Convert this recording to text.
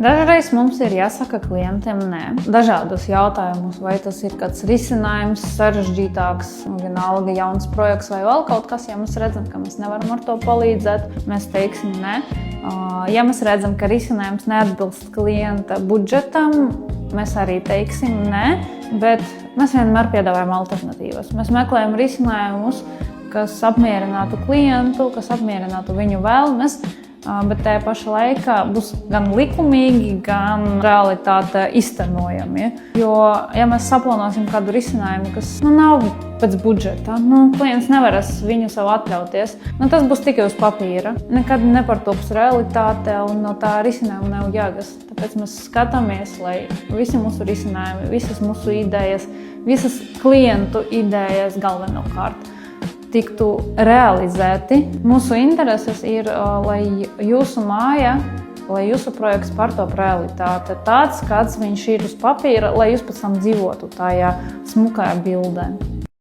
Dažreiz mums ir jāsaka klientiem nē. Dažādos jautājumos, vai tas ir kāds risinājums, sarežģītāks, vienalga jauns projekts vai vēl kaut kas, ja mēs redzam, ka mēs nevaram ar to palīdzēt, mēs teiksim nē. Ja mēs redzam, ka risinājums neatbilst klienta budžetam, mēs arī teiksim nē, bet mēs vienmēr piedāvājam alternatīvas. Mēs meklējam risinājumus, kas apmierinātu klientu, kas apmierinātu viņu vēlmes, bet tajā pašā laikā būs gan likumīgi, gan realitāte iztenojami. Jo, ja mēs saplānosim kādu risinājumu, kas nav pēc budžeta, klients nevarēs viņu sev atļauties, tas būs tikai uz papīra. Nekad nepartops realitāte un no tā risinājuma nav jēgas. Tāpēc mēs skatāmies, lai visi mūsu risinājumi, visas mūsu idejas, visas klientu idejas galvenokārt tiktu realizēti. Mūsu intereses ir, lai jūsu māja, lai jūsu projekts pārtop realitāte tāds, kāds viņš ir uz papīra, lai jūs pēc tam dzīvotu tajā smukajā bildē.